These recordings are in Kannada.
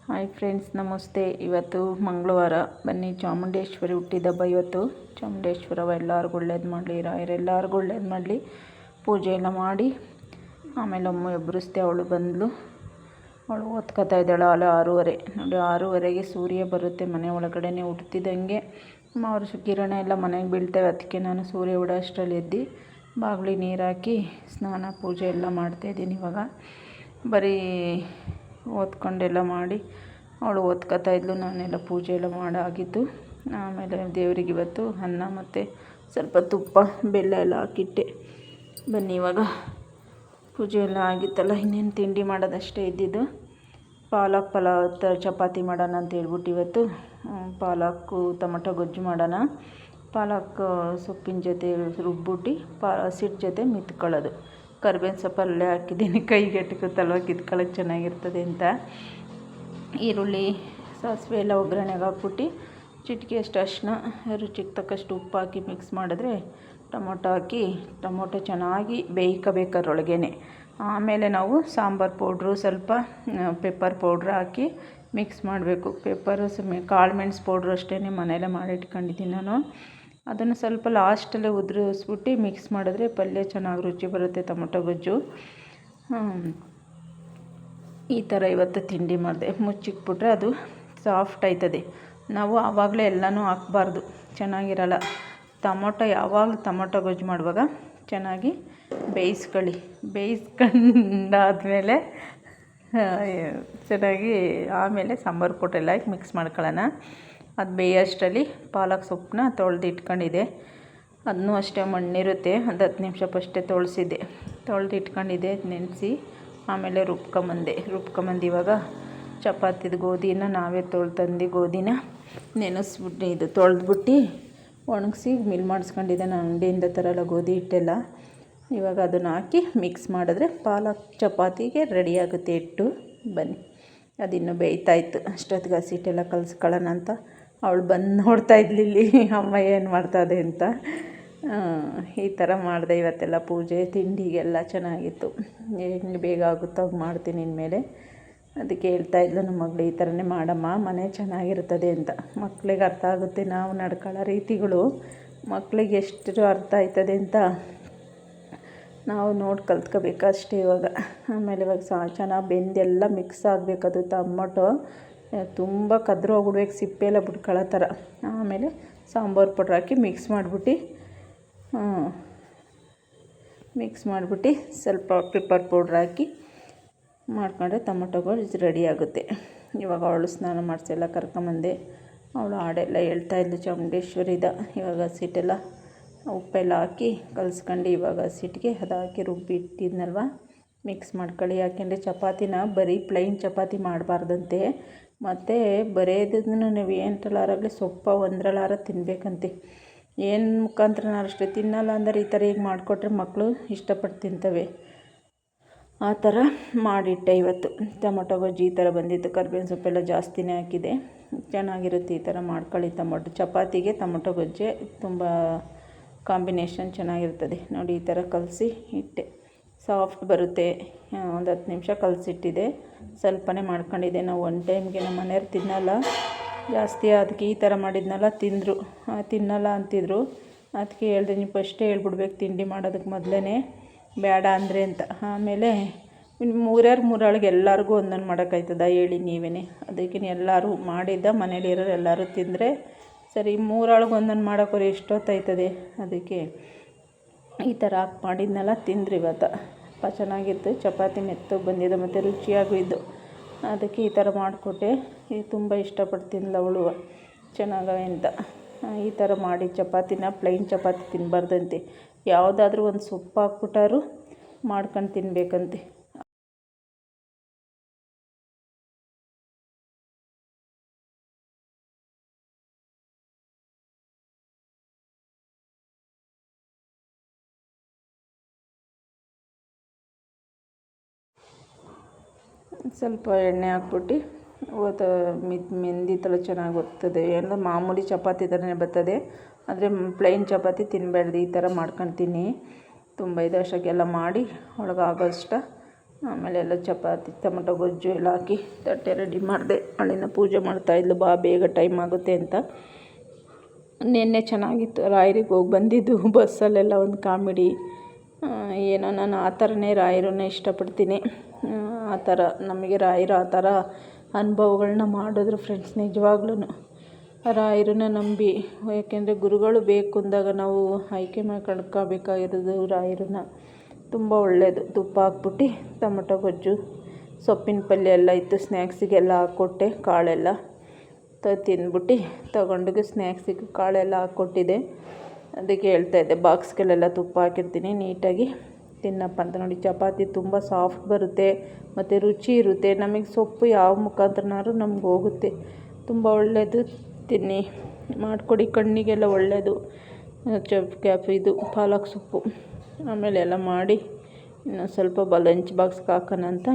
ಹಾಯ್ ಫ್ರೆಂಡ್ಸ್, ನಮಸ್ತೆ. ಇವತ್ತು ಮಂಗಳವಾರ. ಬನ್ನಿ, ಚಾಮುಂಡೇಶ್ವರಿ ಹುಟ್ಟಿದಬ್ಬ ಇವತ್ತು. ಚಾಮುಂಡೇಶ್ವರವ ಎಲ್ಲರಿಗೂ ಒಳ್ಳೇದು ಮಾಡಲಿ, ರಾಯರೆಲ್ಲರಿಗೂ ಒಳ್ಳೇದು ಮಾಡಲಿ. ಪೂಜೆ ಎಲ್ಲ ಮಾಡಿ ಆಮೇಲೆ ಅಮ್ಮ ಎಬ್ಬರಿಸ್ದೆ. ಅವಳು ಬಂದಳು. ಅವಳು ಓದ್ಕೋತಾ ಇದ್ದಾಳೆ. ಅಲ್ಲ 6:30 ನೋಡಿ, 6:30ಗೆ ಸೂರ್ಯ ಬರುತ್ತೆ ಮನೆ ಒಳಗಡೆ ಹುಟ್ಟಿದಂಗೆ. ಅವ್ರ ಕಿರಣ ಎಲ್ಲ ಮನೆಗೆ ಬೀಳ್ತೇವೆ. ಅದಕ್ಕೆ ನಾನು ಸೂರ್ಯ ಉಡೋ ಅಷ್ಟರಲ್ಲಿ ಎದ್ದು ಬಾಗಿಲಿಗೆ ನೀರು ಹಾಕಿ ಸ್ನಾನ ಪೂಜೆ ಎಲ್ಲ ಮಾಡ್ತಾಯಿದ್ದೀನಿ. ಇವಾಗ ಬರೀ ಓದ್ಕೊಂಡೆಲ್ಲ ಮಾಡಿ ಅವಳು ಓದ್ಕೋತಾ ಇದ್ಲು. ನಾನೆಲ್ಲ ಪೂಜೆ ಎಲ್ಲ ಮಾಡಾಗಿದ್ದು. ಆಮೇಲೆ ದೇವರಿಗೆ ಇವತ್ತು ಅನ್ನ ಮತ್ತು ಸ್ವಲ್ಪ ತುಪ್ಪ ಬೆಲ್ಲ ಎಲ್ಲ ಹಾಕಿಟ್ಟೆ. ಬನ್ನಿ, ಇವಾಗ ಪೂಜೆ ಎಲ್ಲ ಆಗಿತ್ತಲ್ಲ, ಇನ್ನೇನು ತಿಂಡಿ ಮಾಡೋದಷ್ಟೇ ಇದ್ದಿದ್ದು. ಪಾಲಕ್ ಪಲಾವ್ ಚಪಾತಿ ಮಾಡೋಣ ಅಂತ ಹೇಳ್ಬಿಟ್ಟು ಇವತ್ತು ಪಾಲಕ್ಕು ಟೊಮಟೊ ಗೊಜ್ಜು ಮಾಡೋಣ. ಪಾಲಕ್ ಸೊಪ್ಪಿನ ಜೊತೆ ರುಬ್ಬಿಟ್ಟು ಹಸಿಟ್ಟು ಜೊತೆ ಮಿತ್ಕೊಳ್ಳೋದು. ಕರಿಬೇವಿನ ಸೊಪ್ಪು ಅಲ್ಲೇ ಹಾಕಿದ್ದೀನಿ, ಕೈಗೆ ಎಟ್ಕುತ್ತಲ್ವ, ಕಿತ್ಕೊಳ್ಳೋಕೆ ಚೆನ್ನಾಗಿರ್ತದೆ ಅಂತ. ಈರುಳ್ಳಿ ಸಾಸಿವೆ ಎಲ್ಲ ಒಗ್ಗರಣೆಗೆ ಹಾಕ್ಬಿಟ್ಟು ಚಿಟಿಕೆಯಷ್ಟು ಅರಿಶಿನ, ರುಚಿಗೆ ತಕ್ಕಷ್ಟು ಉಪ್ಪು ಹಾಕಿ ಮಿಕ್ಸ್ ಮಾಡಿದ್ರೆ ಟೊಮೊಟೊ ಹಾಕಿ ಟೊಮೊಟೊ ಚೆನ್ನಾಗಿ ಬೇಯ್ಕೋಬೇಕು ಅದರೊಳಗೇ. ಆಮೇಲೆ ನಾವು ಸಾಂಬಾರು ಪೌಡ್ರು ಸ್ವಲ್ಪ ಪೆಪ್ಪರ್ ಪೌಡ್ರ್ ಹಾಕಿ ಮಿಕ್ಸ್ ಮಾಡಬೇಕು. ಪೆಪ್ಪರು ಕಾಳು ಮೆಣಸು ಪೌಡ್ರು ಅಷ್ಟೇ ಮನೆಯಲ್ಲೇ ಮಾಡಿಟ್ಕೊಂಡಿದ್ದೀನಿ ನಾನು. ಅದನ್ನು ಸ್ವಲ್ಪ ಲಾಸ್ಟಲ್ಲೇ ಉದುರಿಸ್ಬಿಟ್ಟು ಮಿಕ್ಸ್ ಮಾಡಿದ್ರೆ ಪಲ್ಯ ಚೆನ್ನಾಗಿ ರುಚಿ ಬರುತ್ತೆ, ಟೊಮೊಟೊ ಗೊಜ್ಜು. ಈ ಥರ ಇವತ್ತು ತಿಂಡಿ ಮಾಡಿದೆ. ಮುಚ್ಚಿಕ್ಬಿಟ್ರೆ ಅದು ಸಾಫ್ಟ್ ಆಯ್ತದೆ. ನಾವು ಆವಾಗಲೇ ಎಲ್ಲನೂ ಹಾಕ್ಬಾರ್ದು, ಚೆನ್ನಾಗಿರಲ್ಲ. ಯಾವಾಗಲೂ ಟೊಮೊಟೊ ಗೊಜ್ಜು ಮಾಡುವಾಗ ಚೆನ್ನಾಗಿ ಬೇಯಿಸ್ಕೊಂಡಾದ್ಮೇಲೆ ಚೆನ್ನಾಗಿ ಆಮೇಲೆ ಸಾಂಬಾರು ಪೌಡ್ರ್ ಎಲ್ಲ ಹಾಕಿ ಮಿಕ್ಸ್ ಮಾಡ್ಕೊಳ್ಳೋಣ. ಅದು ಬೇಯೋಷ್ಟರಲ್ಲಿ ಪಾಲಕ್ ಸೊಪ್ಪನ್ನ ತೊಳೆದು ಇಟ್ಕೊಂಡಿದ್ದೆ. ಅದನ್ನೂ ಅಷ್ಟೇ ಮಣ್ಣಿರುತ್ತೆ, ಒಂದು 10 ನಿಮಿಷ ಫಸ್ಟೇ ತೊಳೆದು ಇಟ್ಕೊಂಡಿದ್ದೆ, ನೆನೆಸಿ ಆಮೇಲೆ ರುಬ್ಕೊಂಬಂದು ಇವಾಗ ಚಪಾತಿದು ಗೋಧಿನ ನಾವೇ ತೊಳ್ದು ಗೋಧಿನ ನೆನೆಸ್ಬಿಟ್ಟು ತೊಳೆದ್ಬಿಟ್ಟು ಒಣಗಿಸಿ ಮಿಲ್ ಮಾಡಿಸ್ಕೊಂಡಿದ್ದೆ. ನಾನು ಅಂಗಡಿಯಿಂದ ತರಲ್ಲ ಗೋಧಿ ಹಿಟ್ಟೆಲ್ಲ. ಇವಾಗ ಅದನ್ನು ಹಾಕಿ ಮಿಕ್ಸ್ ಮಾಡಿದ್ರೆ ಪಾಲಕ್ ಚಪಾತಿಗೆ ರೆಡಿಯಾಗುತ್ತೆ ಹಿಟ್ಟು. ಬನ್ನಿ, ಅದಿನ್ನೂ ಬೇಯ್ತಾಯಿತ್ತು. ಅಷ್ಟೊತ್ತಿಗೆ ಹಸಿಟ್ಟೆಲ್ಲ ಕಲಿಸ್ಕೊಳ್ಳೋಣ ಅಂತ ಅವಳು ಬಂದು ನೋಡ್ತಾ ಇದ್ಲಿಲ್ಲಿ, ಅಮ್ಮ ಏನು ಮಾಡ್ತಾಯಿದೆ ಅಂತ. ಈ ಥರ ಮಾಡಿದೆ ಇವತ್ತೆಲ್ಲ ಪೂಜೆ. ತಿಂಡಿಗೆಲ್ಲ ಚೆನ್ನಾಗಿತ್ತು. ಹೆಂಗೆ ಬೇಗ ಆಗುತ್ತೋ ಹಾಗೆ ಮಾಡ್ತೀನಿ ಇನ್ಮೇಲೆ. ಅದಕ್ಕೆ ಹೇಳ್ತಾಯಿದ್ಲು ನಮ್ಮ ಮಗಳು, ಈ ಥರನೇ ಮಾಡಮ್ಮ, ಮನೆ ಚೆನ್ನಾಗಿರ್ತದೆ ಅಂತ. ಮಕ್ಕಳಿಗೆ ಅರ್ಥ ಆಗುತ್ತೆ, ನಾವು ನಡ್ಕೊಳ್ಳೋ ರೀತಿಗಳು ಮಕ್ಕಳಿಗೆ ಎಷ್ಟು ಅರ್ಥ ಆಯ್ತದೆ ಅಂತ ನಾವು ನೋಡಿ ಕಲ್ತ್ಕೋಬೇಕು ಅಷ್ಟೇ ಇವಾಗ. ಆಮೇಲೆ ಇವಾಗ ಚೆನ್ನಾಗಿ ಬೆಂದೆಲ್ಲ ಮಿಕ್ಸ್ ಆಗಬೇಕು. ಅದು ಟೊಮೊಟೊ ತುಂಬ ಕದ್ರೋಗ್ಬಿಡ್ಬೇಕು, ಸಿಪ್ಪೆ ಎಲ್ಲ ಬಿಟ್ಕೊಳ್ಳೋ ಥರ. ಆಮೇಲೆ ಸಾಂಬಾರು ಪೌಡ್ರ್ ಹಾಕಿ ಮಿಕ್ಸ್ ಮಾಡಿಬಿಟ್ಟು ಸ್ವಲ್ಪ ಪೆಪ್ಪರ್ ಪೌಡ್ರ್ ಹಾಕಿ ಮಾಡ್ಕೊಂಡ್ರೆ ಟೊಮೊಟೊ ಗೊಜ್ಜು ರೆಡಿ ಆಗುತ್ತೆ. ಇವಾಗ ಅವಳು ಸ್ನಾನ ಮಾಡಿಸಿ ಎಲ್ಲ ಕರ್ಕೊಂಬಂದೆ. ಅವಳು ಹಾಡೆಲ್ಲ ಹೇಳ್ತಾಯಿದ್ಲು ಚಾಮುಂಡೇಶ್ವರಿದ. ಇವಾಗ ಹಸಿಟ್ಟೆಲ್ಲ ಉಪ್ಪೆಲ್ಲ ಹಾಕಿ ಕಲಿಸ್ಕೊಂಡು ಇವಾಗ ಹಸಿಟ್ಟಿಗೆ ಅದು ಹಾಕಿ ರುಬ್ಬಿಟ್ಟಿದ್ನಲ್ವ ಮಿಕ್ಸ್ ಮಾಡ್ಕೊಳ್ಳಿ. ಯಾಕೆಂದರೆ ಚಪಾತಿನ ಬರೀ ಪ್ಲೈನ್ ಚಪಾತಿ ಮಾಡಬಾರ್ದಂತೆ. ಮತ್ತು ಬರೆಯೋದನ್ನು ನೀವು ಏನರಲ್ಲಾಗಲಿ ಸೊಪ್ಪು ಒಂದರಲ್ಲಾರ ತಿನ್ನಬೇಕಂತೆ. ಏನು ಮುಖಾಂತರನಾರು ಅಷ್ಟೇ. ತಿನ್ನಲ್ಲ ಅಂದರೆ ಈ ಥರ ಈಗ ಮಾಡಿಕೊಟ್ರೆ ಮಕ್ಕಳು ಇಷ್ಟಪಟ್ಟು ತಿಂತವೆ. ಆ ಥರ ಮಾಡಿಟ್ಟೆ ಇವತ್ತು. ಟೊಮೊಟೊ ಗೊಜ್ಜು ಈ ಥರ ಬಂದಿತ್ತು. ಕರಿಬೇವಿನ ಸೊಪ್ಪೆಲ್ಲ ಜಾಸ್ತಿನೇ ಹಾಕಿದೆ. ಚೆನ್ನಾಗಿರುತ್ತೆ ಈ ಥರ ಮಾಡ್ಕೊಳ್ಳಿ. ಚಪಾತಿಗೆ ಟೊಮೊಟೊ ಗೊಜ್ಜೆ ತುಂಬ ಕಾಂಬಿನೇಷನ್ ಚೆನ್ನಾಗಿರ್ತದೆ ನೋಡಿ. ಈ ಥರ ಕಲಸಿ ಇಟ್ಟೆ, ಸಾಫ್ಟ್ ಬರುತ್ತೆ. ಒಂದು 10 ನಿಮಿಷ ಕಲಸಿಟ್ಟಿದ್ದೆ. ಸ್ವಲ್ಪನೇ ಮಾಡ್ಕೊಂಡಿದ್ದೆ. ನಾವು ಒನ್ ಟೈಮ್ಗೆ ನಮ್ಮ ಮನೆಯವ್ರು ತಿನ್ನಲ್ಲ ಜಾಸ್ತಿ. ಅದಕ್ಕೆ ಈ ಥರ ಮಾಡಿದ್ನಲ್ಲ ತಿನ್ನಲ್ಲ ಅಂತಿದ್ರು. ಅದಕ್ಕೆ ಹೇಳಿದೆ, ನೀವು ಫಸ್ಟೇ ಹೇಳ್ಬಿಡ್ಬೇಕು ತಿಂಡಿ ಮಾಡೋದಕ್ಕೆ ಮೊದಲೇ ಬೇಡ ಅಂದರೆ ಅಂತ. ಆಮೇಲೆ ಮೂರಾಳಿಗೆ ಎಲ್ಲರಿಗೂ ಒಂದೊಂದು ಮಾಡೋಕ್ಕಾಯ್ತದ ಹೇಳಿ ನೀವೇ. ಅದಕ್ಕೆ ಎಲ್ಲರೂ ಮಾಡಿದ್ದ ಮನೇಲಿರೋರು ಎಲ್ಲರೂ ತಿಂದರೆ ಸರಿ. 3 ಆಳಿಗೆ ಒಂದೊಂದು ಮಾಡೋಕ್ಕೋರೆ ಎಷ್ಟೊತ್ತಾಯ್ತದೆ. ಅದಕ್ಕೆ ಈ ಥರ ಹಾಕಿ ಮಾಡಿದ್ನೆಲ್ಲ ತಿಂದ್ರು ಇವತ್ತು. ಚೆನ್ನಾಗಿತ್ತು. ಚಪಾತಿ ಮೆತ್ತಗೆ ಬಂದಿದ್ದು ಮತ್ತು ರುಚಿಯಾಗೂ ಇದ್ದು. ಅದಕ್ಕೆ ಈ ಥರ ಮಾಡಿಕೊಟ್ಟೆ. ತುಂಬ ಇಷ್ಟಪಟ್ಟು ತಿಂದ್ಲು ಅವಳು, ಚೆನ್ನಾಗವೆ ಅಂತ. ಈ ಥರ ಮಾಡಿ ಚಪಾತಿನ ಪ್ಲೈನ್ ಚಪಾತಿ ತಿನ್ನಬಾರ್ದಂತೆ. ಯಾವುದಾದ್ರೂ ಒಂದು ಸೊಪ್ಪು ಹಾಕ್ಬಿಟ್ಟಾರು ಮಾಡ್ಕೊಂಡು ತಿನ್ನಬೇಕಂತೆ. ಸ್ವಲ್ಪ ಎಣ್ಣೆ ಹಾಕ್ಬಿಟ್ಟು ಮೆಂದಿತಲ್ಲ ಚೆನ್ನಾಗಿ ಬರ್ತದೆ. ಎಲ್ಲ ಮಾಮೂಲಿ ಚಪಾತಿ ಥರನೇ ಬರ್ತದೆ. ಆದರೆ ಪ್ಲೈನ್ ಚಪಾತಿ ತಿನ್ನಬೇಡ್ದು. ಈ ಥರ ಮಾಡ್ಕೊಳ್ತೀನಿ. ತುಂಬ ವರ್ಷಕ್ಕೆಲ್ಲ ಮಾಡಿ ಒಳಗಾಗೋಷ್ಟ ಆಮೇಲೆ ಎಲ್ಲ ಚಪಾತಿ ಟೊಮಟೊ ಗೊಜ್ಜು ಎಲ್ಲ ಹಾಕಿ ತಟ್ಟೆ ರೆಡಿ ಮಾಡಿದೆ. ಅವಳಿನ ಪೂಜೆ ಮಾಡ್ತಾಯಿದ್ಲು, ಬಾ ಬೇಗ ಟೈಮ್ ಆಗುತ್ತೆ ಅಂತ. ನಿನ್ನೆ ಚೆನ್ನಾಗಿತ್ತು, ರಾಯರಿಗೆ ಹೋಗಿ ಬಂದಿದ್ದು ಬಸ್ಸಲ್ಲೆಲ್ಲ ಒಂದು ಕಾಮಿಡಿ. ಏನೋ ನಾನು ಆ ಥರನೇ ರಾಯರನ್ನೇ ಇಷ್ಟಪಡ್ತೀನಿ. ಆ ಥರ ನಮಗೆ ರಾಯರು ಆ ಥರ ಅನುಭವಗಳನ್ನ ಮಾಡಿದ್ರು ಫ್ರೆಂಡ್ಸ್. ನಿಜವಾಗ್ಲೂ ರಾಯರನ್ನ ನಂಬಿ, ಯಾಕೆಂದರೆ ಗುರುಗಳು ಬೇಕು ಅಂದಾಗ ನಾವು ಆಯ್ಕೆ ಮಾಡ್ಕೊಬೇಕಾಗಿರೋದು ರಾಯರನ್ನ. ತುಂಬ ಒಳ್ಳೆಯದು. ತುಪ್ಪ ಹಾಕ್ಬಿಟ್ಟು ಟೊಮಟೊ ಗೊಜ್ಜು, ಸೊಪ್ಪಿನ ಪಲ್ಯ ಎಲ್ಲ ಇತ್ತು, ಸ್ನ್ಯಾಕ್ಸಿಗೆಲ್ಲ ಹಾಕ್ಕೊಟ್ಟೆ. ಕಾಳೆಲ್ಲ ತಿಂದ್ಬಿಟ್ಟು ತೊಗೊಂಡು ಸ್ನ್ಯಾಕ್ಸಿಗೆ ಕಾಳೆಲ್ಲ ಹಾಕ್ಕೊಟ್ಟಿದ್ದೆ. ಅದಕ್ಕೆ ಹೇಳ್ತಾಯಿದ್ದೆ, ಬಾಕ್ಸ್ಗಳೆಲ್ಲ ತುಪ್ಪ ಹಾಕಿರ್ತೀನಿ, ನೀಟಾಗಿ ತಿನ್ನಪ್ಪ ಅಂತ. ನೋಡಿ, ಚಪಾತಿ ತುಂಬ ಸಾಫ್ಟ್ ಬರುತ್ತೆ ಮತ್ತು ರುಚಿ ಇರುತ್ತೆ. ನಮಗೆ ಸೊಪ್ಪು ಯಾವ ಮುಖಾಂತರನಾದ್ರೂ ನಮ್ಗೆ ಹೋಗುತ್ತೆ. ತುಂಬ ಒಳ್ಳೆಯದು, ತಿನ್ನಿ, ಮಾಡಿಕೊಡಿ, ಕಣ್ಣಿಗೆಲ್ಲ ಒಳ್ಳೆಯದು. ಇದು ಪಾಲಕ್ ಸೊಪ್ಪು. ಆಮೇಲೆ ಎಲ್ಲ ಮಾಡಿ ಇನ್ನೊಂದು ಸ್ವಲ್ಪ ಲಂಚ್ ಬಾಕ್ಸ್ಗೆ ಹಾಕೋಣ ಅಂತ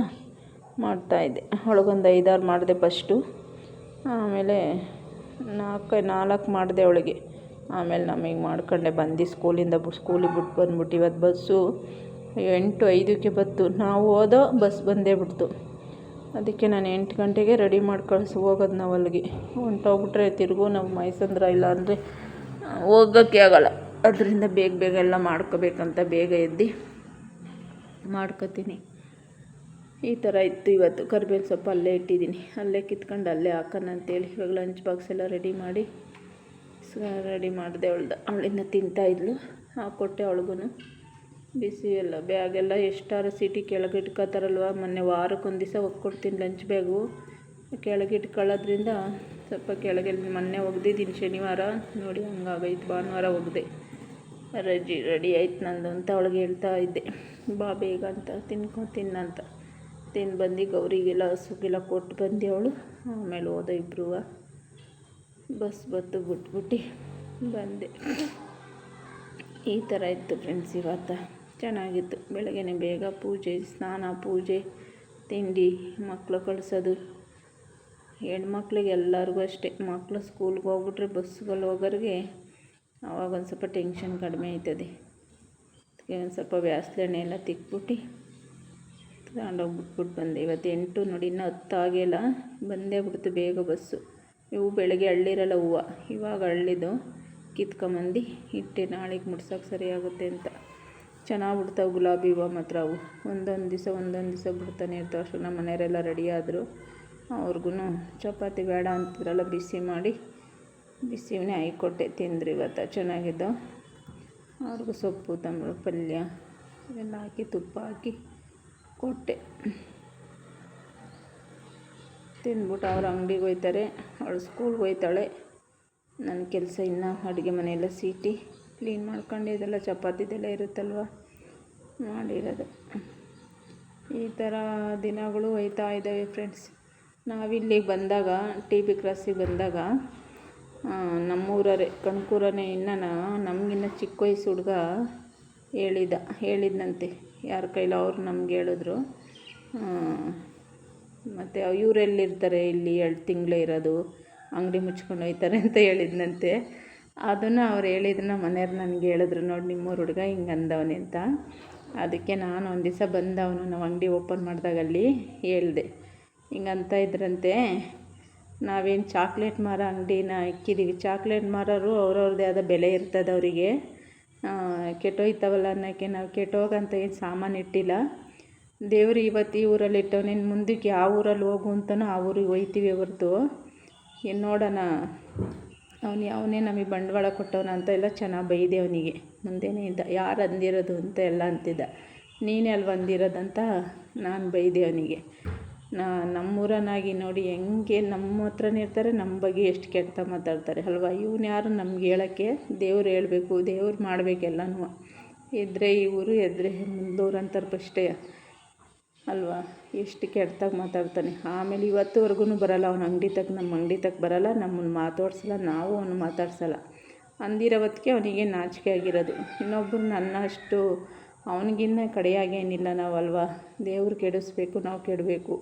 ಮಾಡ್ತಾಯಿದ್ದೆ. ಅವಳಿಗೊಂದು 5-6 ಮಾಡಿದೆ ಫಸ್ಟು. ಆಮೇಲೆ 4 ಮಾಡಿದೆ ಅವಳಿಗೆ. ಆಮೇಲೆ ನಮಗೆ ಮಾಡ್ಕೊಂಡೆ ಬಂದು ಸ್ಕೂಲಿಗೆ ಬಿಟ್ಟು ಬಂದ್ಬಿಟ್ಟು. ಇವತ್ತು ಬಸ್ಸು 8:05ಕ್ಕೆ ಬತ್ತು. ನಾವು ಹೋದೋ ಬಸ್ ಬಂದೇ ಬಿಡ್ತು. ಅದಕ್ಕೆ ನಾನು 8 ಗಂಟೆಗೆ ರೆಡಿ ಮಾಡಿ ಹೋಗೋದು ನಾವು ಅಲ್ಲಿಗೆ. ಹೊಂಟೋಗ್ಬಿಟ್ರೆ ತಿರುಗು ನಾವು ಮೈಸಂದ್ರ, ಇಲ್ಲ ಅಂದರೆ ಹೋಗೋಕ್ಕೆ ಆಗೋಲ್ಲ. ಅದರಿಂದ ಬೇಗ ಎಲ್ಲ ಮಾಡ್ಕೋಬೇಕಂತ ಬೇಗ ಎದ್ದು ಮಾಡ್ಕೋತೀನಿ. ಈ ಥರ ಇತ್ತು ಇವತ್ತು. ಕರಿಬೇವು ಸೊಪ್ಪು ಅಲ್ಲೇ ಇಟ್ಟಿದ್ದೀನಿ, ಅಲ್ಲೇ ಕಿತ್ಕೊಂಡು ಅಲ್ಲೇ ಹಾಕೋಣ ಅಂತೇಳಿ. ಇವಾಗ ಲಂಚ್ ಬಾಕ್ಸ್ ಎಲ್ಲ ರೆಡಿ ಮಾಡಿದೆ. ಅವಳಿಂದ ತಿಂತಾಯಿದ್ಲು, ಹಾಕ್ಕೊಟ್ಟೆ ಅವಳಿಗೂ. ಬಿಸಿ ಎಲ್ಲ ಬ್ಯಾಗೆಲ್ಲ ಎಷ್ಟಾರು ಸೀಟಿ ಕೆಳಗೆ ಇಟ್ಕೋತಾರಲ್ವ. ಮೊನ್ನೆ ವಾರಕ್ಕೊಂದು ದಿವಸ ಒಗ್ಕೊಡ್ತೀನಿ ಲಂಚ್ ಬ್ಯಾಗು. ಕೆಳಗೆ ಇಟ್ಕೊಳ್ಳೋದ್ರಿಂದ ಸ್ವಲ್ಪ ಕೆಳಗೆ ಮೊನ್ನೆ ಒಗ್ದಿದ್ದೀನಿ ಶನಿವಾರ. ನೋಡಿ ಹಂಗಾಗೈತೆ. ಭಾನುವಾರ ಒಗ್ದೆ. ರೆಡಿ ಆಯ್ತು ನಂದು ಅಂತ ಅವಳಿಗೆ ಹೇಳ್ತಾ ಇದ್ದೆ, ಬಾ ಬೇಗ ಅಂತ, ತಿನ್ನಂತ. ತಿಂದು ಬಂದು ಗೌರಿಗೆಲ್ಲ ಹಸುಗೆಲ್ಲ ಕೊಟ್ಟು ಬಂದು ಅವಳು. ಆಮೇಲೆ ಹೋದ ಇಬ್ಬರು. ಬಸ್ ಬಿಟ್ಬಿಟ್ಟು ಬಂದೆ. ಈ ಥರ ಇತ್ತು ಫ್ರೆಂಡ್ಸ್ ಇವತ್ತು. ಚೆನ್ನಾಗಿತ್ತು. ಬೆಳಗ್ಗೆ ಬೇಗ ಪೂಜೆ, ಸ್ನಾನ, ಪೂಜೆ, ತಿಂಡಿ, ಮಕ್ಕಳು ಕಳಿಸೋದು. ಹೆಣ್ಮಕ್ಳಿಗೆ ಎಲ್ಲರಿಗೂ ಅಷ್ಟೇ. ಮಕ್ಕಳು ಸ್ಕೂಲ್ಗೆ ಹೋಗ್ಬಿಟ್ರೆ ಬಸ್ಸುಗಳು ಹೋಗೋರಿಗೆ ಆವಾಗ ಒಂದು ಸ್ವಲ್ಪ ಟೆನ್ಷನ್ ಕಡಿಮೆ ಆಯ್ತದೆ. ಅದಕ್ಕೆ ಒಂದು ಸ್ವಲ್ಪ ವ್ಯಾಸ್ಲೆಣ್ಣೆ ಎಲ್ಲ ತಿಕ್ಬಿಟ್ಟು ತಗೊಂಡೋಗ್ಬಿಟ್ಬಿಟ್ಟು ಬಂದೆ. ಇವತ್ತು 8 ನೋಡಿ, ಇನ್ನೂ 10 ಆಗಿಲ್ಲ, ಬಂದೇ ಬಿಡ್ತು ಬೇಗ ಬಸ್ಸು. ಇವು ಬೆಳಗ್ಗೆ ಹಳ್ಳಿರಲ್ಲ ಹೂವು, ಇವಾಗ ಹಳ್ಳಿದು ಕಿತ್ಕೊಂಬಂದು ಇಟ್ಟೆ, ನಾಳೆಗೆ ಮುಡ್ಸೋಕೆ ಸರಿಯಾಗುತ್ತೆ ಅಂತ. ಚೆನ್ನಾಗಿ ಬಿಡ್ತಾವೆ ಗುಲಾಬಿ ಹೂವು ಮಾತ್ರ. ಅವು ಒಂದೊಂದು ದಿವಸ ಬಿಡ್ತಾನೆ ಇರ್ತಾವೆ. ಅಷ್ಟು ನಮ್ಮ ಮನೆಯವರೆಲ್ಲ ರೆಡಿ ಆದರು. ಅವ್ರಿಗೂ ಚಪಾತಿ ಬೇಡ ಅಂತಿದ್ರಲ್ಲ, ಬಿಸಿವನ್ನೇ ಹಾಕ್ಕೊಟ್ಟೆ. ತಿಂದ್ರು ಇವತ್ತು. ಚೆನ್ನಾಗಿದ್ದು. ಅವ್ರಿಗೂ ಸೊಪ್ಪು, ಪಲ್ಯ ಎಲ್ಲ ಹಾಕಿ ತುಪ್ಪ ಹಾಕಿ ಕೊಟ್ಟೆ. ತಿಂದ್ಬಿಟ್ಟು ಅವ್ರು ಅಂಗಡಿಗೆ ಹೋಗ್ತಾರೆ, ಅವಳು ಸ್ಕೂಲ್ಗೆ ಹೋಗ್ತಾಳೆ. ನನ್ನ ಕೆಲಸ ಇನ್ನು ಅಡುಗೆ ಮನೆಯೆಲ್ಲ ಸೀಟಿ ಕ್ಲೀನ್ ಮಾಡ್ಕೊಂಡು ಇದೆಲ್ಲ ಚಪಾತಿದೆಲ್ಲ ಇರುತ್ತಲ್ವ ಮಾಡಿರೋದು. ಈ ಥರ ದಿನಗಳು ಹೋಯ್ತಾ ಇದ್ದಾವೆ ಫ್ರೆಂಡ್ಸ್. ನಾವಿಲ್ಲಿಗೆ ಬಂದಾಗ, TB ಕ್ರಾಸಿಗೆ ಬಂದಾಗ, ನಮ್ಮೂರೇ ಕಣ್ಕೂರನೇ. ನಮಗಿನ್ನ ಚಿಕ್ಕ ವಯಸ್ಸು ಹುಡುಗ ಹೇಳಿದ್ನಂತೆ ಯಾರ ಕೈಲ, ಅವ್ರು ನಮ್ಗೆ ಹೇಳಿದ್ರು. ಮತ್ತು ಇವರೆಲ್ಲಿರ್ತಾರೆ, ಇಲ್ಲಿ 2 ತಿಂಗಳೇ ಇರೋದು, ಅಂಗಡಿ ಮುಚ್ಕೊಂಡು ಹೋಗ್ತಾರೆ ಅಂತ ಹೇಳಿದ್ನಂತೆ. ಅದನ್ನು ಅವ್ರು ಹೇಳಿದ್ದನ್ನ ಮನೆಯವ್ರು ನನಗೆ ಹೇಳಿದ್ರು, ನೋಡಿ ನಿಮ್ಮೂರು ಹುಡುಗ ಹಿಂಗೆ ಅಂದವನೇ ಅಂತ. ಅದಕ್ಕೆ ನಾನು ಒಂದು ದಿವಸ ಬಂದವನು, ನಾವು ಅಂಗಡಿ ಓಪನ್ ಮಾಡಿದಾಗಲ್ಲಿ ಹೇಳಿದೆ, ಹಿಂಗಂತ ಇದ್ರಂತೆ. ನಾವೇನು ಚಾಕ್ಲೇಟ್ ಮಾರೋ ಅಂಗಡಿನ ಇಕ್ಕಿದ್ದೀವಿ. ಚಾಕ್ಲೇಟ್ ಮಾರೋರು ಅವ್ರವ್ರದ್ದೇ ಆದ ಬೆಲೆ ಇರ್ತದೆ ಅವರಿಗೆ. ಕೆಟ್ಟೋಯ್ತವಲ್ಲ ಅನ್ನೋಕ್ಕೆ ನಾವು ಕೆಟ್ಟೋಗಂತ ಏನು ಸಾಮಾನು ಇಟ್ಟಿಲ್ಲ. ದೇವರು ಇವತ್ತು ಈ ಊರಲ್ಲಿ ಇಟ್ಟವನೇ, ಮುಂದಕ್ಕೆ ಯಾವ ಊರಲ್ಲಿ ಹೋಗು ಅಂತನೋ ಆ ಊರಿಗೆ ಹೋಗ್ತೀವಿ ಹೊರತು ಏನು ನೋಡೋಣ ಅವನೇ ನಮಗೆ ಬಂಡವಾಳ ಕೊಟ್ಟವನ ಅಂತ ಎಲ್ಲ ಚೆನ್ನಾಗಿ ಬೈದೆ ಅವನಿಗೆ. ಮುಂದೆನೇ ಇದ್ದ, ಯಾರು ಅಂದಿರೋದು ಅಂತ ಎಲ್ಲ ಅಂತಿದ್ದ. ನೀನೇ ಅಲ್ಲಿ ಅಂದಿರೋದಂತ ನಾನು ಬೈದೆ ಅವನಿಗೆ. ನಮ್ಮೂರನಾಗಿ ನೋಡಿ ಹೆಂಗೆ ನಮ್ಮ ಹತ್ರನೇ ಇರ್ತಾರೆ, ನಮ್ಮ ಬಗ್ಗೆ ಎಷ್ಟು ಕೆಟ್ಟ ಮಾತಾಡ್ತಾರೆ ಅಲ್ವಾ. ಇವನು ಯಾರು ನಮ್ಗೆ ಹೇಳೋಕ್ಕೆ? ದೇವ್ರು ಹೇಳಬೇಕು, ದೇವ್ರು ಮಾಡಬೇಕೆಲ್ಲನೂ. ಇದ್ದರೆ ಈ ಊರು, ಎದ್ರೆ ಮುಂದೂರು ಅಂತಾರೆ ಫಸ್ಟೇ ಅಲ್ವಾ. ಎಷ್ಟು ಕೆಟ್ಟದಾಗಿ ಮಾತಾಡ್ತಾನೆ. ಆಮೇಲೆ ಇವತ್ತುವರೆಗೂ ಬರೋಲ್ಲ ಅವನ ನಮ್ಮ ಅಂಗಡಿ ತಕ್ಕ ಬರೋಲ್ಲ, ನಮ್ಮನ್ನು ಮಾತಾಡ್ಸಲ್ಲ, ನಾವು ಅವನು ಮಾತಾಡ್ಸಲ್ಲ. ಅಂದಿರೋವತ್ತಿಗೆ ಅವನಿಗೆ ನಾಚಿಕೆ ಆಗಿರೋದು. ಇನ್ನೊಬ್ಬರು ನನ್ನ ಅಷ್ಟು ಅವನಿಗಿನ್ನ ಕಡೆಯಾಗೇನಿಲ್ಲ ನಾವಲ್ವಾ. ದೇವ್ರು ಕೆಡಿಸ್ಬೇಕು, ನಾವು ಕೆಡಬೇಕು,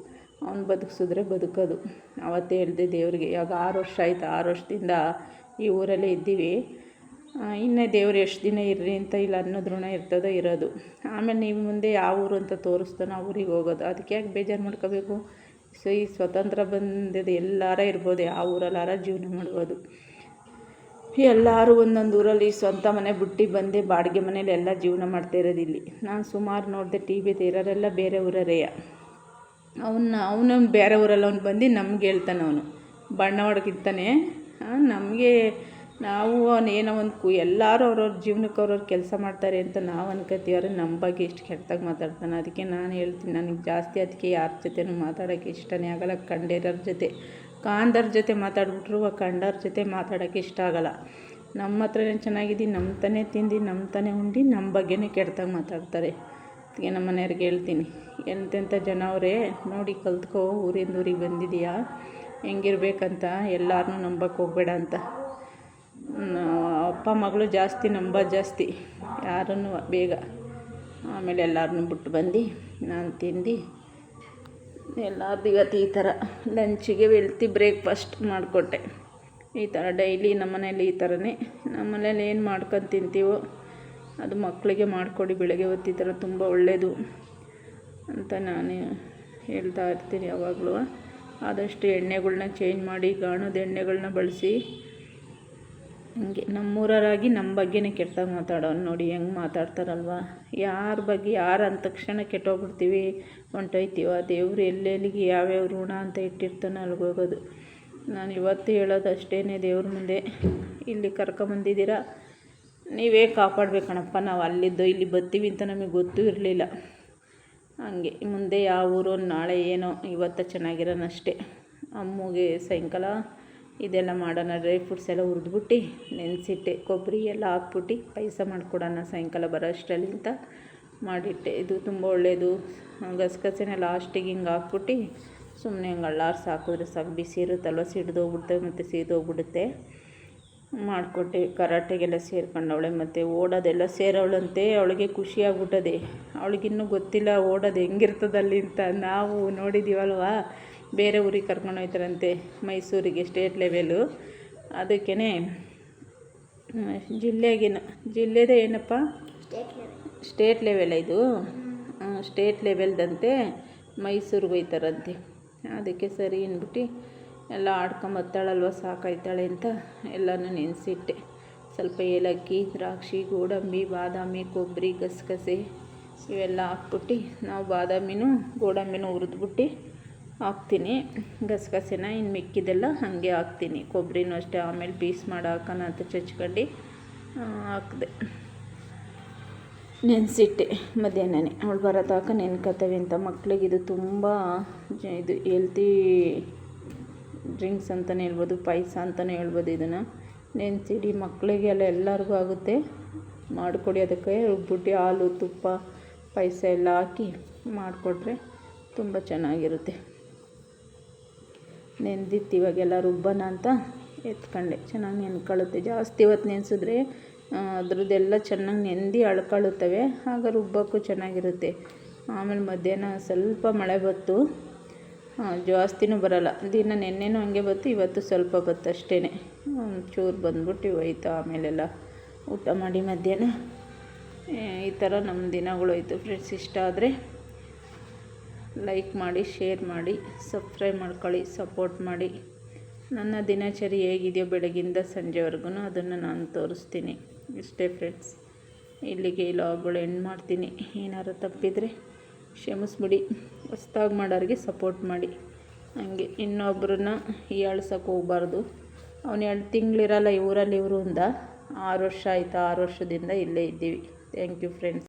ಅವ್ನು ಬದುಕಿಸಿದ್ರೆ ಬದುಕೋದು. ಅವತ್ತೇ ಹೇಳಿದೆ ದೇವ್ರಿಗೆ. ಇವಾಗ 6 ವರ್ಷ ಆಯಿತು. 6 ವರ್ಷದಿಂದ ಈ ಊರಲ್ಲೇ ಇದ್ದೀವಿ. ಇನ್ನು ದೇವ್ರು ಎಷ್ಟು ದಿನ ಇರ್ರಿ ಅಂತ ಇಲ್ಲ ಅನ್ನೋದು ಋಣ ಇರ್ತದೋ ಇರೋದು. ಆಮೇಲೆ ನೀವು ಮುಂದೆ ಯಾವ ಊರು ಅಂತ ತೋರಿಸ್ತಾನೋ ಆ ಊರಿಗೆ ಹೋಗೋದು. ಅದಕ್ಕೆ ಯಾಕೆ ಬೇಜಾರು ಮಾಡ್ಕೋಬೇಕು? ಈ ಸ್ವತಂತ್ರ ಬಂದಿದ್ದು ಎಲ್ಲಾರ ಇರ್ಬೋದು, ಯಾವ ಊರಲ್ಲಾರ ಜೀವನ ಮಾಡ್ಬೋದು. ಎಲ್ಲರೂ ಒಂದೊಂದು ಊರಲ್ಲಿ ಸ್ವಂತ ಮನೆ ಬಿಟ್ಟು ಬಂದು ಬಾಡಿಗೆ ಮನೇಲಿ ಎಲ್ಲ ಜೀವನ ಮಾಡ್ತಾ ಇರೋದು. ಇಲ್ಲಿ ನಾನು ಸುಮಾರು ನೋಡಿದೆ, ಟಿ ವಿ ಇರೋರೆಲ್ಲ ಬೇರೆ ಊರರೇಯ. ಅವನು ಬೇರೆ ಊರಲ್ಲಿ ಅವ್ನು ಬಂದು ನಮ್ಗೆ ಹೇಳ್ತಾನೆ, ಅವನು ಬಣ್ಣ ಹೊಡ್ಕಿರ್ತಾನೆ. ನಮಗೆ ನಾವು ಏನೋ ಒಂದು ಎಲ್ಲರೂ ಅವ್ರವ್ರ ಜೀವನಕ್ಕೆ ಅವ್ರವ್ರು ಕೆಲಸ ಮಾಡ್ತಾರೆ ಅಂತ ನಾವು ಅನ್ಕೋತೀವ್ರೆ, ನಮ್ಮ ಬಗ್ಗೆ ಇಷ್ಟು ಕೆಟ್ಟದಾಗಿ ಮಾತಾಡ್ತಾನೆ. ಅದಕ್ಕೆ ನಾನು ಹೇಳ್ತೀನಿ, ನನಗೆ ಜಾಸ್ತಿ ಅದಕ್ಕೆ ಯಾರ ಜೊತೆನೂ ಮಾತಾಡೋಕ್ಕೆ ಇಷ್ಟನೇ ಆಗಲ್ಲ. ಕಂಡಿರೋರ ಜೊತೆ ಕಾಂದವ್ರ ಜೊತೆ ಮಾತಾಡ್ಬಿಟ್ರು, ಕಂಡವ್ರ ಜೊತೆ ಮಾಡೋಕ್ಕೆ ಇಷ್ಟ ಆಗಲ್ಲ. ನಮ್ಮ ಹತ್ರನೇ ಚೆನ್ನಾಗಿದ್ದು, ನಮ್ಮ ತಾನೇ ತಿಂದು, ನಮ್ಮ ತಾನೇ ಉಂಡು, ನಮ್ಮ ಬಗ್ಗೆನೇ ಕೆಟ್ಟದಾಗಿ ಮಾತಾಡ್ತಾರೆ. ಅದಕ್ಕೆ ನಮ್ಮ ಮನೆಯವ್ರಿಗೆ ಹೇಳ್ತೀನಿ, ಎಂತೆಂಥ ಜನ ಅವರೇ ನೋಡಿ ಕಲ್ತ್ಕೋ, ಊರಿಂದ ಊರಿಗೆ ಬಂದಿದೆಯಾ, ಹೆಂಗಿರ್ಬೇಕಂತ, ಎಲ್ಲರನ್ನೂ ನಂಬಕ್ಕೆ ಹೋಗಬೇಡ ಅಂತ. ಅಪ್ಪ ಮಗಳು ಜಾಸ್ತಿ ನಂಬೋದು ಜಾಸ್ತಿ, ಯಾರನ್ನು ಬೇಗ. ಆಮೇಲೆ ಎಲ್ಲರನ್ನೂ ಬಿಟ್ಟು ಬಂದು ನಾನು ತಿಂದು ಎಲ್ಲರದ್ದು ಇವತ್ತು ಈ ಥರ ಲಂಚಿಗೆ ವೆಲ್ತಿ ಬ್ರೇಕ್ಫಾಸ್ಟ್ ಮಾಡಿಕೊಟ್ಟೆ. ಈ ಥರ ಡೈಲಿ ನಮ್ಮ ಮನೇಲಿ ಈ ಥರನೇ. ನಮ್ಮ ಮನೇಲಿ ಏನು ಮಾಡ್ಕೊಂಡು ತಿಂತೀವೋ ಅದು ಮಕ್ಕಳಿಗೆ ಮಾಡಿಕೊಡಿ, ಬೆಳಗ್ಗೆ ಹೊತ್ತು ಈ ಥರ ತುಂಬ ಒಳ್ಳೆಯದು ಅಂತ ನಾನು ಹೇಳ್ತಾ ಇರ್ತೀನಿ ಯಾವಾಗಲೂ. ಆದಷ್ಟು ಎಣ್ಣೆಗಳ್ನ ಚೇಂಜ್ ಮಾಡಿ, ಗಾಣದ ಎಣ್ಣೆಗಳನ್ನ ಬಳಸಿ. ಹಂಗೆ ನಮ್ಮೂರರಾಗಿ ನಮ್ಮ ಬಗ್ಗೆನೇ ಕೆಟ್ಟದಾಗಿ ಮಾತಾಡೋನು ನೋಡಿ ಹೆಂಗೆ ಮಾತಾಡ್ತಾರಲ್ವ. ಯಾರ ಬಗ್ಗೆ ಯಾರು ಅಂದ ತಕ್ಷಣ ಕೆಟ್ಟೋಗ್ಬಿಡ್ತೀವಿ, ಹೊಂಟೋಯ್ತೀವ. ದೇವ್ರು ಎಲ್ಲೆಲ್ಲಿಗೆ ಯಾವ್ಯಾವ ಋಣ ಅಂತ ಇಟ್ಟಿರ್ತಾನೆ ಅಲ್ಲಿಗೆ ಹೋಗೋದು. ನಾನು ಇವತ್ತು ಹೇಳೋದು ಅಷ್ಟೇ, ದೇವ್ರ ಮುಂದೆ ಇಲ್ಲಿ ಕರ್ಕೊಂಬಂದಿದ್ದೀರಾ, ನೀವೇ ಕಾಪಾಡಬೇಕಣಪ್ಪ. ನಾವು ಅಲ್ಲಿದ್ದು ಇಲ್ಲಿ ಬರ್ತೀವಿ ಅಂತ ನಮಗೆ ಗೊತ್ತೂ ಇರಲಿಲ್ಲ. ಹಂಗೆ ಮುಂದೆ ಯಾವ ಊರು ನಾಳೆ ಏನೋ, ಇವತ್ತು ಚೆನ್ನಾಗಿರೋನಷ್ಟೇ. ಅಮ್ಮಗೆ ಸಾಯಂಕಾಲ ಇದೆಲ್ಲ ಮಾಡೋಣ, ಡ್ರೈ ಫ್ರೂಟ್ಸ್ ಎಲ್ಲ ಹುರಿದ್ಬಿಟ್ಟು ನೆನೆಸಿಟ್ಟೆ, ಕೊಬ್ಬರಿ ಎಲ್ಲ ಹಾಕ್ಬಿಟ್ಟು ಪಾಯಸ ಮಾಡಿಕೊಡೋಣ ಸಾಯಂಕಾಲ ಬರೋ ಅಷ್ಟರಲ್ಲಿ ಅಂತ ಮಾಡಿಟ್ಟೆ. ಇದು ತುಂಬ ಒಳ್ಳೆಯದು. ಗಸಗಸೆನ ಲಾಸ್ಟಿಗೆ ಹಿಂಗೆ ಹಾಕ್ಬಿಟ್ಟು ಸುಮ್ಮನೆ ಹಿಂಗೆ ಅಳ್ಳಾರ್ಸಿ ಹಾಕಿದ್ರೆ ಸಾಕು, ಬಿಸಿ ಇರುತ್ತಲ್ವ, ಸಿಡ್ದೋಗ್ಬಿಡ್ತವೆ ಮತ್ತು ಸೀದೋಗ್ಬಿಡುತ್ತೆ. ಮಾಡಿಕೊಟ್ಟೆ. ಕರಾಟೆಗೆಲ್ಲ ಸೇರ್ಕೊಂಡವಳೆ, ಮತ್ತು ಓಡೋದೆಲ್ಲ ಸೇರವಳಂತೆ. ಅವಳಿಗೆ ಖುಷಿಯಾಗ್ಬಿಟ್ಟದೆ. ಅವಳಿಗಿನ್ನೂ ಗೊತ್ತಿಲ್ಲ ಓಡೋದು ಹೆಂಗಿರ್ತದಲ್ಲಿ ಅಂತ. ನಾವು ನೋಡಿದ್ದೀವಲ್ವ, ಬೇರೆ ಊರಿಗೆ ಕರ್ಕೊಂಡು ಹೋಗ್ತಾರಂತೆ, ಮೈಸೂರಿಗೆ, ಸ್ಟೇಟ್ ಲೆವೆಲು. ಅದಕ್ಕೇ ಜಿಲ್ಲೆದೇ ಏನಪ್ಪ, ಸ್ಟೇಟ್ ಲೆವೆಲ್ ಇದು, ಸ್ಟೇಟ್ ಲೆವೆಲ್ದಂತೆ ಮೈಸೂರಿಗೆ ಹೋಗ್ತಾರಂತೆ. ಅದಕ್ಕೆ ಸರಿ ಅಂದ್ಬಿಟ್ಟು ಎಲ್ಲ ಆಡ್ಕೊಂಬತ್ತಾಳಲ್ವ, ಸಾಕಾಯ್ತಾಳೆ ಅಂತ ಎಲ್ಲನೂ ನೆನೆಸಿಟ್ಟೆ. ಸ್ವಲ್ಪ ಏಲಕ್ಕಿ, ದ್ರಾಕ್ಷಿ, ಗೋಡಂಬಿ, ಬಾದಾಮಿ, ಕೊಬ್ಬರಿ, ಗಸಗಸೆ ಇವೆಲ್ಲ ಹಾಕ್ಬಿಟ್ಟು, ನಾವು ಬಾದಾಮಿನೂ ಗೋಡಂಬಿನೂ ಹುರಿದ್ಬಿಟ್ಟು ಹಾಕ್ತೀನಿ. ಗಸಗಸೆನ ಇನ್ನು ಮಿಕ್ಕಿದೆಲ್ಲ ಹಾಗೆ ಹಾಕ್ತೀನಿ. ಕೊಬ್ಬರಿನೂ ಅಷ್ಟೇ ಆಮೇಲೆ ಪೀಸ್ ಮಾಡಿ ಹಾಕೋಣ ಅಂತ ಚಚ್ಕೊಂಡು ಹಾಕಿದೆ. ನೆನೆಸಿಟ್ಟೆ ಮಧ್ಯಾಹ್ನನೇ. ಅವಳು ಬರೋತಾಕ ನೆನ್ಕೋತವೆ ಅಂತ. ಮಕ್ಕಳಿಗೆ ಇದು ತುಂಬ ಇದು ಹೆಲ್ತಿ ಡ್ರಿಂಕ್ಸ್ ಅಂತಲೇ ಹೇಳ್ಬೋದು, ಪಾಯಸ ಅಂತಲೇ ಹೇಳ್ಬೋದು. ಇದನ್ನು ನೆನೆಸಿಡಿ ಮಕ್ಕಳಿಗೆಲ್ಲ ಎಲ್ಲರಿಗೂ ಆಗುತ್ತೆ. ಮಾಡಿಕೊಡಿ. ಅದಕ್ಕೆ ರುಬ್ಬಿಟ್ಟು ಹಾಲು, ತುಪ್ಪ, ಪಾಯಸ ಎಲ್ಲ ಹಾಕಿ ಮಾಡಿಕೊಟ್ರೆ ತುಂಬ ಚೆನ್ನಾಗಿರುತ್ತೆ. ನೆನೆದಿತ್ತು, ಇವಾಗೆಲ್ಲ ರುಬ್ಬನ ಅಂತ ಎತ್ಕೊಂಡೆ. ಚೆನ್ನಾಗಿ ನೆನ್ಕೊಳ್ಳುತ್ತೆ. ಜಾಸ್ತಿ ಹೊತ್ತು ನೆನೆಸಿದ್ರೆ ಅದ್ರದ್ದೆಲ್ಲ ಚೆನ್ನಾಗಿ ನೆಂದು ಅಳ್ಕೊಳ್ಳುತ್ತವೆ, ಆಗ ರುಬ್ಬೋಕ್ಕೂ ಚೆನ್ನಾಗಿರುತ್ತೆ. ಆಮೇಲೆ ಮಧ್ಯಾಹ್ನ ಸ್ವಲ್ಪ ಮಳೆ ಬಂತು, ಜಾಸ್ತಿನೂ ಬರೋಲ್ಲ. ದಿನ ನೆನ್ನೆನೂ ಹಂಗೆ ಬಂತು, ಇವತ್ತು ಸ್ವಲ್ಪ ಬಂತು ಅಷ್ಟೇ. ಚೂರು ಬಂದ್ಬಿಟ್ಟು ಹೋಯ್ತು. ಆಮೇಲೆಲ್ಲ ಊಟ ಮಾಡಿ ಮಧ್ಯಾಹ್ನ ಈ ಥರ ನಮ್ಮ ದಿನಗಳು ಹೋಯ್ತು. ಫ್ರೆಂಡ್ಸ್, ಇಷ್ಟ ಆದರೆ ಲೈಕ್ ಮಾಡಿ, ಶೇರ್ ಮಾಡಿ, ಸಬ್ಸ್ಕ್ರೈಬ್ ಮಾಡ್ಕೊಳ್ಳಿ, ಸಪೋರ್ಟ್ ಮಾಡಿ. ನನ್ನ ದಿನಚರಿ ಹೇಗಿದೆಯೋ ಬೆಳಗಿಂದ ಸಂಜೆವರೆಗೂ ಅದನ್ನು ನಾನು ತೋರಿಸ್ತೀನಿ. ಇಷ್ಟೇ ಫ್ರೆಂಡ್ಸ್, ಇಲ್ಲಿಗೆ ವ್ಲಾಗ್ಗಳು ಎಂಡ್ ಮಾಡ್ತೀನಿ. ಏನಾರು ತಪ್ಪಿದರೆ ಕ್ಷಮಿಸ್ಬಿಡಿ. ಹೊಸ್ದಾಗಿ ಮಾಡೋರಿಗೆ ಸಪೋರ್ಟ್ ಮಾಡಿ. ಹಂಗೆ ಇನ್ನೊಬ್ಬರನ್ನ ಹೀಯಾಳ್ಸೋಕೆ ಹೋಗಬಾರ್ದು. ಅವನು 2 ತಿಂಗಳಿರಲ್ಲ ಊರಲ್ಲಿ, ಇವರು 6 ವರ್ಷ ಆಯಿತಾ, 6 ವರ್ಷದಿಂದ ಇಲ್ಲೇ ಇದ್ದೀವಿ. Thank you friends.